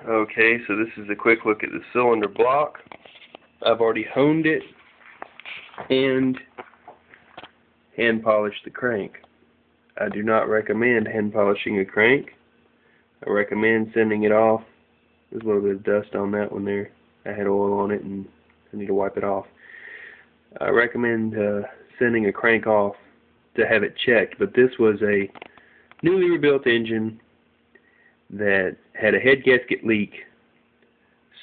Okay, so this is a quick look at the cylinder block. I've already honed it and hand polished the crank. I do not recommend hand polishing a crank. I recommend sending it off. There's a little bit of dust on that one there. I had oil on it and I need to wipe it off. I recommend sending a crank off to have it checked, but this was a newly rebuilt engine that had a head gasket leak,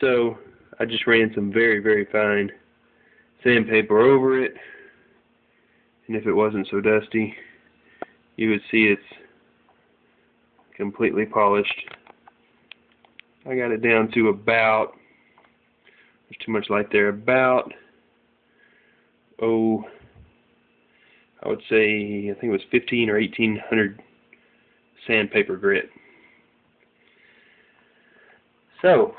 so I just ran some very, very fine sandpaper over it, and if it wasn't so dusty, you would see it's completely polished. I got it down to about, there's too much light there, about, I would say, I think it was 15 or 1800 sandpaper grit. So,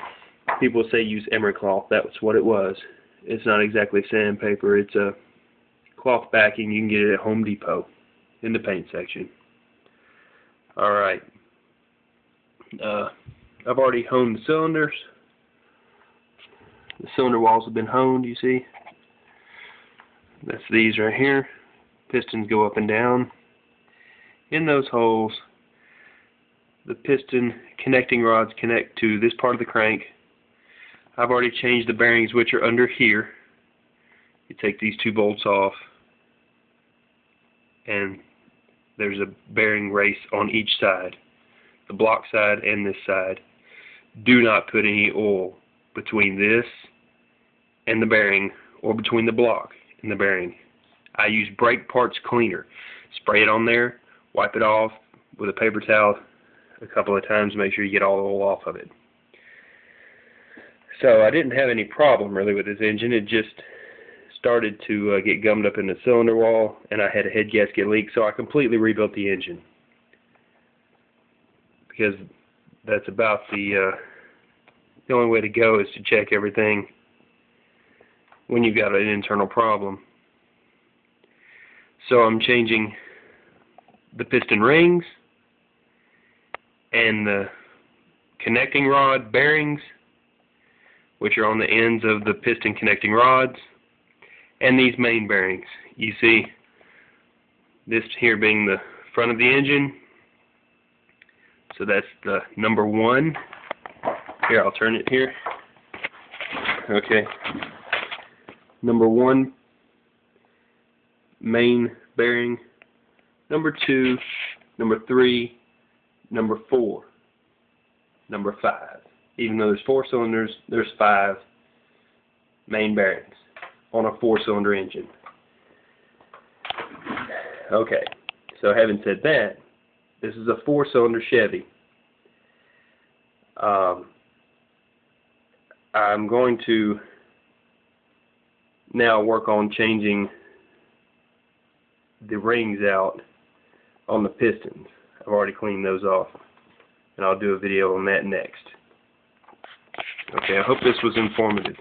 people say use emery cloth. That's what it was. It's not exactly sandpaper. It's a cloth backing. You can get it at Home Depot in the paint section. Alright. I've already honed the cylinders. The cylinder walls have been honed, you see. That's these right here. Pistons go up and down. In those holes, the piston connecting rods connect to this part of the crank. I've already changed the bearings, which are under here. You take these two bolts off, and there's a bearing race on each side, the block side and this side. Do not put any oil between this and the bearing, or between the block and the bearing. I use brake parts cleaner. Spray it on there, wipe it off with a paper towel a couple of times, make sure you get all the oil off of it. So I didn't have any problem really with this engine. It just started to get gummed up in the cylinder wall, and I had a head gasket leak, so I completely rebuilt the engine, because that's about the only way to go is to check everything when you've got an internal problem. So I'm changing the piston rings and the connecting rod bearings, which are on the ends of the piston connecting rods, and these main bearings. You see this here being the front of the engine, so that's the number 1. Here, I'll turn it here. Okay. Number 1 main bearing, number 2, number 3, number 4, number 5. Even though there's 4 cylinders, there's 5 main bearings on a 4-cylinder engine. Okay, so having said that, this is a 4-cylinder Chevy. I'm going to now work on changing the rings out on the pistons. I've already cleaned those off, and I'll do a video on that next. Okay, I hope this was informative.